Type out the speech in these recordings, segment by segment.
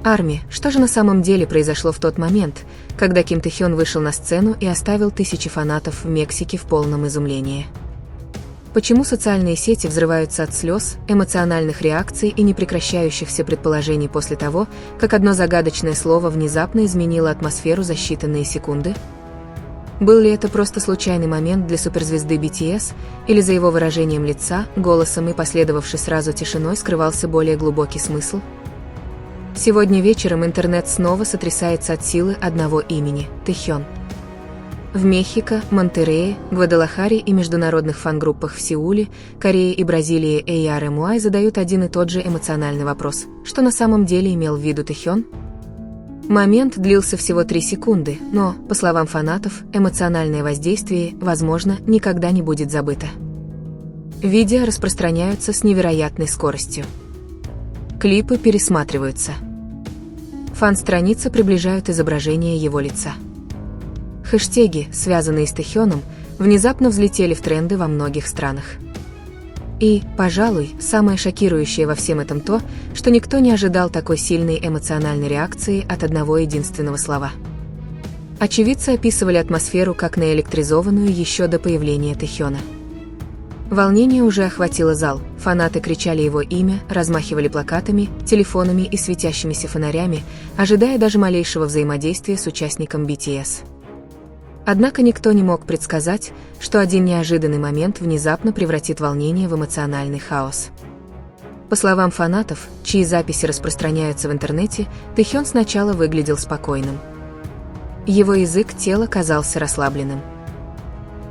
Арми, что же на самом деле произошло в тот момент, когда Ким Тэ-хён вышел на сцену и оставил тысячи фанатов в Мексике в полном изумлении? Почему социальные сети взрываются от слез, эмоциональных реакций и непрекращающихся предположений после того, как одно загадочное слово внезапно изменило атмосферу за считанные секунды? Был ли это просто случайный момент для суперзвезды BTS, или за его выражением лица, голосом и последовавшей сразу тишиной скрывался более глубокий смысл? Сегодня вечером интернет снова сотрясается от силы одного имени – Тэ-хён. В Мехико, Монтеррее, Гвадалахаре и международных фан-группах в Сеуле, Корее и Бразилии ARMY задают один и тот же эмоциональный вопрос: что на самом деле имел в виду Тэ-хён? Момент длился всего 3 секунды, но, по словам фанатов, эмоциональное воздействие, возможно, никогда не будет забыто. Видео распространяются с невероятной скоростью. Клипы пересматриваются. Фан-страницы приближают изображение его лица. Хэштеги, связанные с Тэ-хёном, внезапно взлетели в тренды во многих странах. И, пожалуй, самое шокирующее во всем этом то, что никто не ожидал такой сильной эмоциональной реакции от одного единственного слова. Очевидцы описывали атмосферу как наэлектризованную еще до появления Тэ-хёна. Волнение уже охватило зал, фанаты кричали его имя, размахивали плакатами, телефонами и светящимися фонарями, ожидая даже малейшего взаимодействия с участником BTS. Однако никто не мог предсказать, что один неожиданный момент внезапно превратит волнение в эмоциональный хаос. По словам фанатов, чьи записи распространяются в интернете, Тэ-хён сначала выглядел спокойным. Его язык тела казался расслабленным.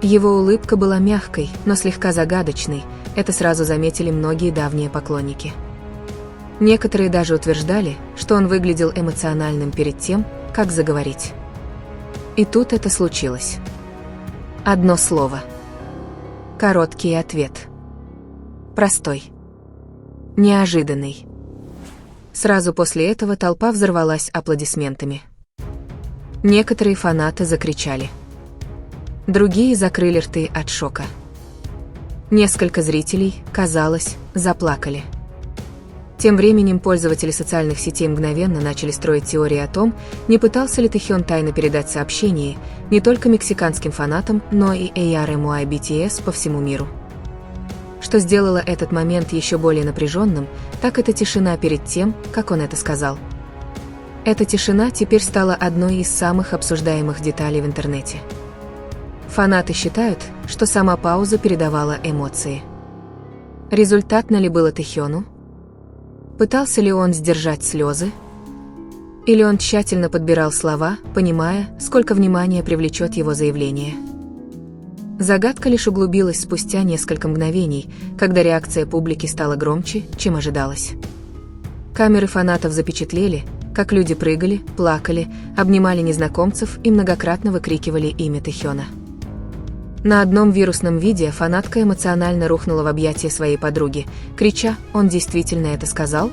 Его улыбка была мягкой, но слегка загадочной, это сразу заметили многие давние поклонники. Некоторые даже утверждали, что он выглядел эмоциональным перед тем, как заговорить. И тут это случилось. Одно слово. Короткий ответ. Простой. Неожиданный. Сразу после этого толпа взорвалась аплодисментами. Некоторые фанаты закричали. Другие закрыли рты от шока. Несколько зрителей, казалось, заплакали. Тем временем пользователи социальных сетей мгновенно начали строить теории о том, не пытался ли Тэ-хён тайно передать сообщение не только мексиканским фанатам, но и ARMY BTS по всему миру. Что сделало этот момент еще более напряженным, так это тишина перед тем, как он это сказал. Эта тишина теперь стала одной из самых обсуждаемых деталей в интернете. Фанаты считают, что сама пауза передавала эмоции. Результатно ли было Тэ-хёну? Пытался ли он сдержать слезы? Или он тщательно подбирал слова, понимая, сколько внимания привлечет его заявление? Загадка лишь углубилась спустя несколько мгновений, когда реакция публики стала громче, чем ожидалось. Камеры фанатов запечатлели, как люди прыгали, плакали, обнимали незнакомцев и многократно выкрикивали имя Тэ-хёна. На одном вирусном видео фанатка эмоционально рухнула в объятия своей подруги, крича: «Он действительно это сказал?»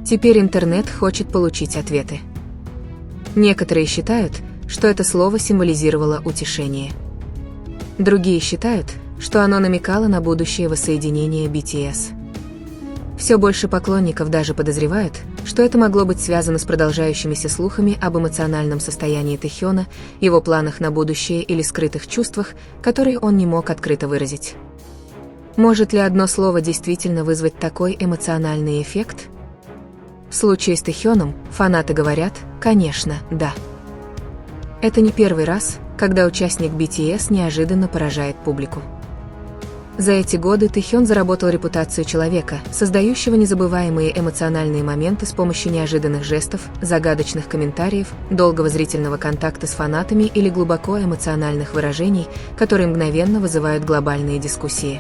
Теперь интернет хочет получить ответы. Некоторые считают, что это слово символизировало утешение. Другие считают, что оно намекало на будущее воссоединение BTS. Все больше поклонников даже подозревают, что это могло быть связано с продолжающимися слухами об эмоциональном состоянии Тэ-хёна, его планах на будущее или скрытых чувствах, которые он не мог открыто выразить. Может ли одно слово действительно вызвать такой эмоциональный эффект? В случае с Тэ-хёном фанаты говорят: конечно, да. Это не первый раз, когда участник BTS неожиданно поражает публику. За эти годы Тэ-хён заработал репутацию человека, создающего незабываемые эмоциональные моменты с помощью неожиданных жестов, загадочных комментариев, долгого зрительного контакта с фанатами или глубоко эмоциональных выражений, которые мгновенно вызывают глобальные дискуссии.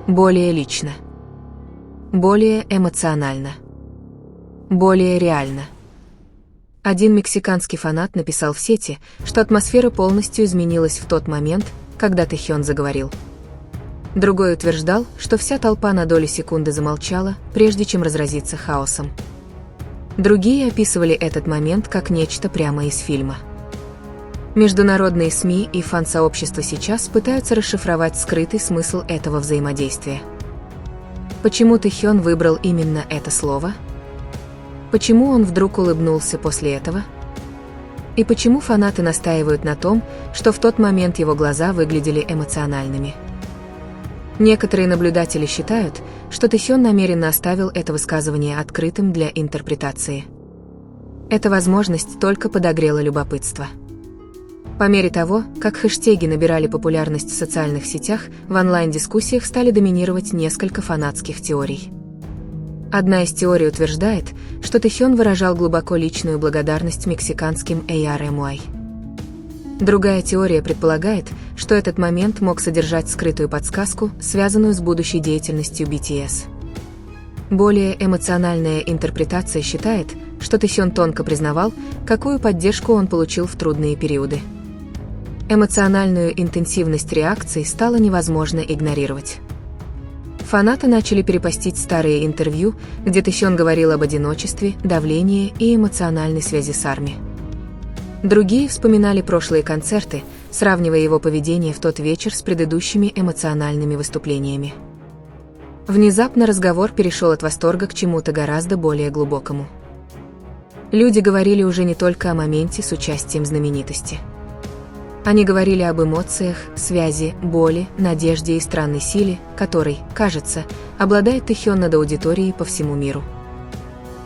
Более лично. Более эмоционально. Более реально. Один мексиканский фанат написал в сети, что атмосфера полностью изменилась в тот момент, когда Тэ-хён заговорил. Другой утверждал, что вся толпа на долю секунды замолчала, прежде чем разразиться хаосом. Другие описывали этот момент как нечто прямо из фильма. Международные СМИ и фан-сообщества сейчас пытаются расшифровать скрытый смысл этого взаимодействия. Почему Тэ-хён выбрал именно это слово? Почему он вдруг улыбнулся после этого? И почему фанаты настаивают на том, что в тот момент его глаза выглядели эмоциональными? Некоторые наблюдатели считают, что Тэхён намеренно оставил это высказывание открытым для интерпретации. Эта возможность только подогрела любопытство. По мере того, как хэштеги набирали популярность в социальных сетях, в онлайн-дискуссиях стали доминировать несколько фанатских теорий. Одна из теорий утверждает, что Тэхён выражал глубоко личную благодарность мексиканским ARMY. Другая теория предполагает, что этот момент мог содержать скрытую подсказку, связанную с будущей деятельностью BTS. Более эмоциональная интерпретация считает, что Тэхён тонко признавал, какую поддержку он получил в трудные периоды. Эмоциональную интенсивность реакций стало невозможно игнорировать. Фанаты начали перепостить старые интервью, где Тэхён говорил об одиночестве, давлении и эмоциональной связи с ARMY. Другие вспоминали прошлые концерты, сравнивая его поведение в тот вечер с предыдущими эмоциональными выступлениями. Внезапно разговор перешел от восторга к чему-то гораздо более глубокому. Люди говорили уже не только о моменте с участием знаменитости. Они говорили об эмоциях, связи, боли, надежде и странной силе, которой, кажется, обладает Тэхён над аудиторией по всему миру.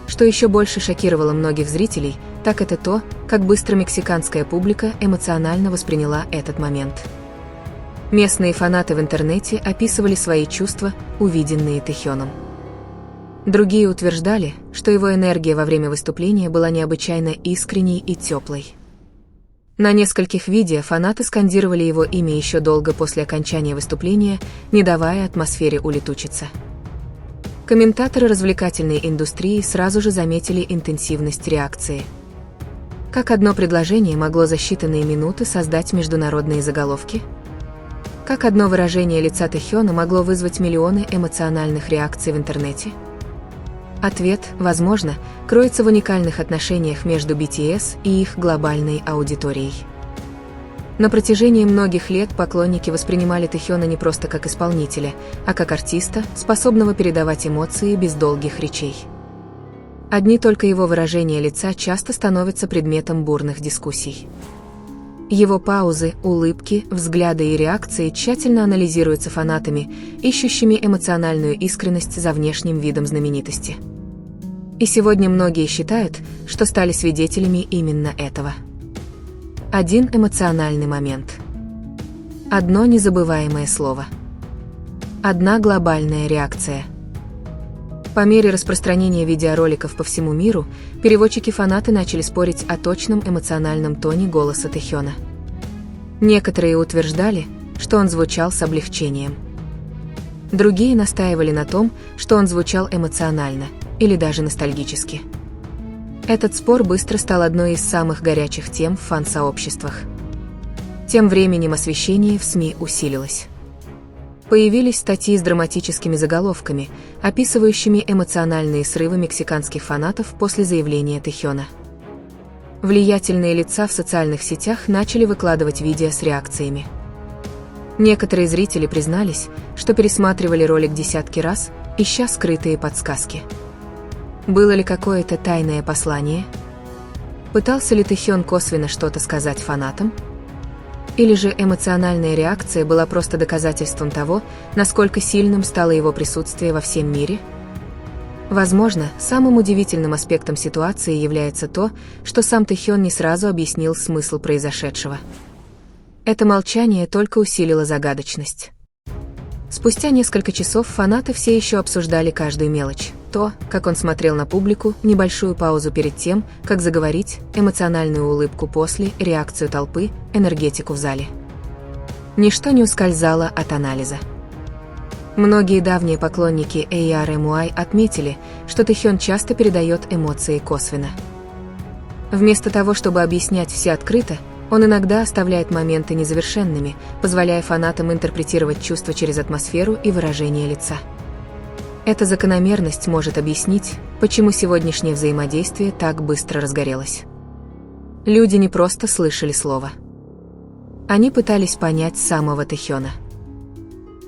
Что еще больше шокировало многих зрителей, так это то, как быстро мексиканская публика эмоционально восприняла этот момент. Местные фанаты в интернете описывали свои чувства, увиденные Тэхёном. Другие утверждали, что его энергия во время выступления была необычайно искренней и теплой. На нескольких видео фанаты скандировали его имя еще долго после окончания выступления, не давая атмосфере улетучиться. Комментаторы развлекательной индустрии сразу же заметили интенсивность реакции. Как одно предложение могло за считанные минуты создать международные заголовки? Как одно выражение лица Тэхёна могло вызвать миллионы эмоциональных реакций в интернете? Ответ, возможно, кроется в уникальных отношениях между BTS и их глобальной аудиторией. На протяжении многих лет поклонники воспринимали Тэхёна не просто как исполнителя, а как артиста, способного передавать эмоции без долгих речей. Одни только его выражения лица часто становятся предметом бурных дискуссий. Его паузы, улыбки, взгляды и реакции тщательно анализируются фанатами, ищущими эмоциональную искренность за внешним видом знаменитости. И сегодня многие считают, что стали свидетелями именно этого. Один эмоциональный момент. Одно незабываемое слово. Одна глобальная реакция. По мере распространения видеороликов по всему миру, переводчики-фанаты начали спорить о точном эмоциональном тоне голоса Тэхёна. Некоторые утверждали, что он звучал с облегчением. Другие настаивали на том, что он звучал эмоционально или даже ностальгически. Этот спор быстро стал одной из самых горячих тем в фан-сообществах. Тем временем освещение в СМИ усилилось. Появились статьи с драматическими заголовками, описывающими эмоциональные срывы мексиканских фанатов после заявления Тэхёна. Влиятельные лица в социальных сетях начали выкладывать видео с реакциями. Некоторые зрители признались, что пересматривали ролик десятки раз, ища скрытые подсказки. Было ли какое-то тайное послание? Пытался ли Тэхён косвенно что-то сказать фанатам? Или же эмоциональная реакция была просто доказательством того, насколько сильным стало его присутствие во всем мире? Возможно, самым удивительным аспектом ситуации является то, что сам Тэхён не сразу объяснил смысл произошедшего. Это молчание только усилило загадочность. Спустя несколько часов фанаты все еще обсуждали каждую мелочь. То, как он смотрел на публику, небольшую паузу перед тем, как заговорить, эмоциональную улыбку после, реакцию толпы, энергетику в зале. Ничто не ускользало от анализа. Многие давние поклонники ARMY отметили, что Тэхён часто передает эмоции косвенно. Вместо того, чтобы объяснять все открыто, он иногда оставляет моменты незавершенными, позволяя фанатам интерпретировать чувства через атмосферу и выражение лица. Эта закономерность может объяснить, почему сегодняшнее взаимодействие так быстро разгорелось. Люди не просто слышали слово. Они пытались понять самого Тэхёна.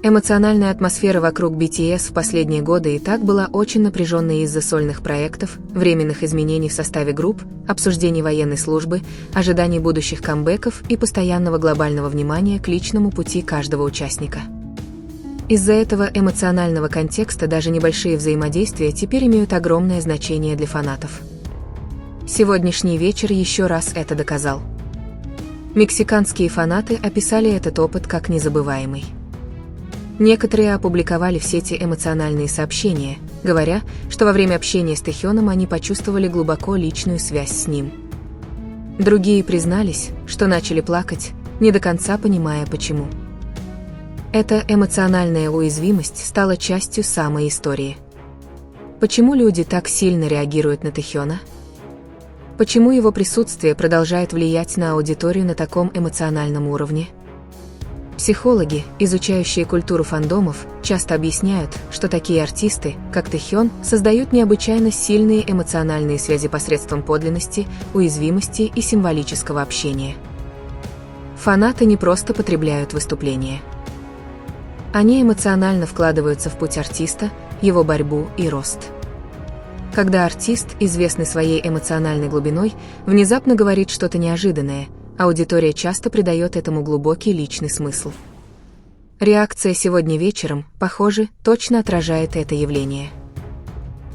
Эмоциональная атмосфера вокруг BTS в последние годы и так была очень напряженной из-за сольных проектов, временных изменений в составе групп, обсуждений военной службы, ожиданий будущих камбэков и постоянного глобального внимания к личному пути каждого участника. Из-за этого эмоционального контекста даже небольшие взаимодействия теперь имеют огромное значение для фанатов. Сегодняшний вечер еще раз это доказал. Мексиканские фанаты описали этот опыт как незабываемый. Некоторые опубликовали в сети эмоциональные сообщения, говоря, что во время общения с Тэхёном они почувствовали глубоко личную связь с ним. Другие признались, что начали плакать, не до конца понимая почему. Эта эмоциональная уязвимость стала частью самой истории. Почему люди так сильно реагируют на Тэхёна? Почему его присутствие продолжает влиять на аудиторию на таком эмоциональном уровне? Психологи, изучающие культуру фандомов, часто объясняют, что такие артисты, как Тэхён, создают необычайно сильные эмоциональные связи посредством подлинности, уязвимости и символического общения. Фанаты не просто потребляют выступления. Они эмоционально вкладываются в путь артиста, его борьбу и рост. Когда артист, известный своей эмоциональной глубиной, внезапно говорит что-то неожиданное, аудитория часто придает этому глубокий личный смысл. Реакция сегодня вечером, похоже, точно отражает это явление.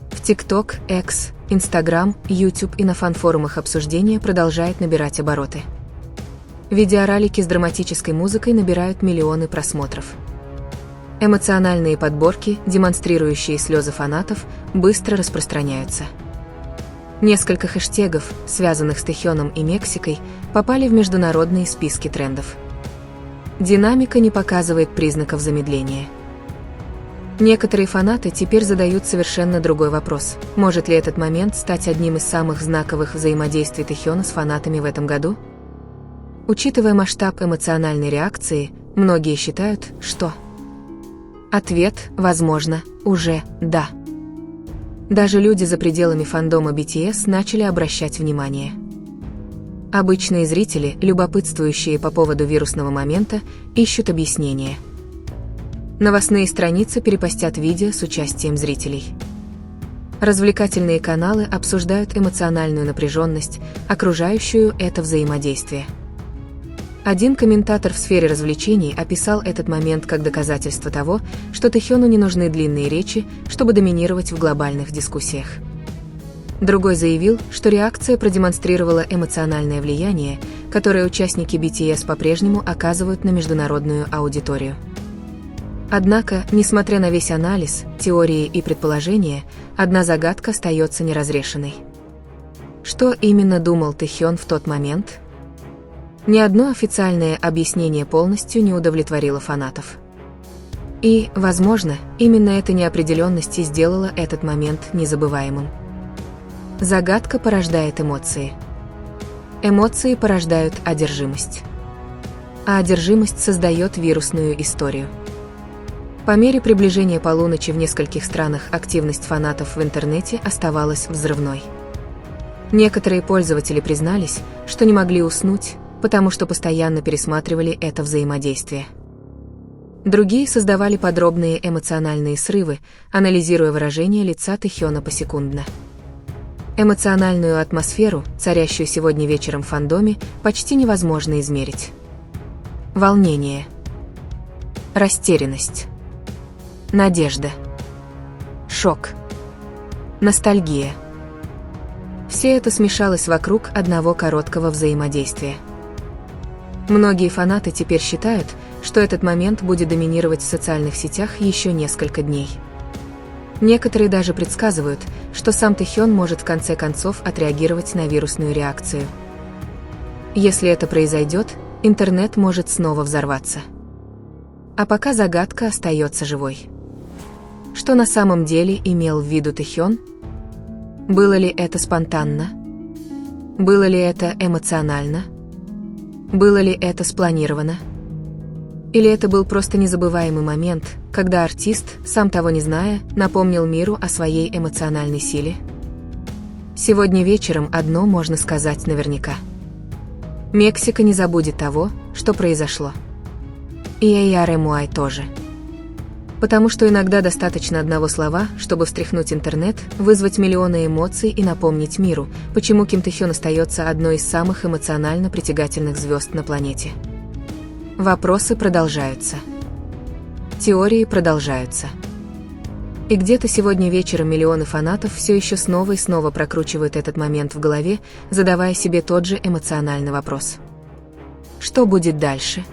В TikTok, X, Instagram, YouTube и на фан-форумах обсуждения продолжает набирать обороты. Видеоролики с драматической музыкой набирают миллионы просмотров. Эмоциональные подборки, демонстрирующие слезы фанатов, быстро распространяются. Несколько хэштегов, связанных с Тэхёном и Мексикой, попали в международные списки трендов. Динамика не показывает признаков замедления. Некоторые фанаты теперь задают совершенно другой вопрос: может ли этот момент стать одним из самых знаковых взаимодействий Тэхёна с фанатами в этом году? Учитывая масштаб эмоциональной реакции, многие считают, что ответ, возможно, уже да. Даже люди за пределами фандома BTS начали обращать внимание. Обычные зрители, любопытствующие по поводу вирусного момента, ищут объяснения. Новостные страницы перепостят видео с участием зрителей. Развлекательные каналы обсуждают эмоциональную напряженность, окружающую это взаимодействие. Один комментатор в сфере развлечений описал этот момент как доказательство того, что Тэхёну не нужны длинные речи, чтобы доминировать в глобальных дискуссиях. Другой заявил, что реакция продемонстрировала эмоциональное влияние, которое участники BTS по-прежнему оказывают на международную аудиторию. Однако, несмотря на весь анализ, теории и предположения, одна загадка остается неразрешенной. Что именно думал Тэхён в тот момент? Ни одно официальное объяснение полностью не удовлетворило фанатов. И, возможно, именно эта неопределенность и сделала этот момент незабываемым. Загадка порождает эмоции. Эмоции порождают одержимость. А одержимость создает вирусную историю. По мере приближения полуночи в нескольких странах активность фанатов в интернете оставалась взрывной. Некоторые пользователи признались, что не могли уснуть, потому что постоянно пересматривали это взаимодействие. Другие создавали подробные эмоциональные срывы, анализируя выражение лица Тэхёна посекундно. Эмоциональную атмосферу, царящую сегодня вечером в фандоме, почти невозможно измерить. Волнение. Растерянность. Надежда. Шок. Ностальгия. Все это смешалось вокруг одного короткого взаимодействия. Многие фанаты теперь считают, что этот момент будет доминировать в социальных сетях еще несколько дней. Некоторые даже предсказывают, что сам Тэхён может в конце концов отреагировать на вирусную реакцию. Если это произойдет, интернет может снова взорваться. А пока загадка остается живой. Что на самом деле имел в виду Тэхён? Было ли это спонтанно? Было ли это эмоционально? Было ли это спланировано? Или это был просто незабываемый момент, когда артист, сам того не зная, напомнил миру о своей эмоциональной силе? Сегодня вечером одно можно сказать наверняка. Мексика не забудет того, что произошло. И ARMY тоже. Потому что иногда достаточно одного слова, чтобы встряхнуть интернет, вызвать миллионы эмоций и напомнить миру, почему Ким Тэ Хён остается одной из самых эмоционально притягательных звезд на планете. Вопросы продолжаются. Теории продолжаются. И где-то сегодня вечером миллионы фанатов все еще снова и снова прокручивают этот момент в голове, задавая себе тот же эмоциональный вопрос. Что будет дальше?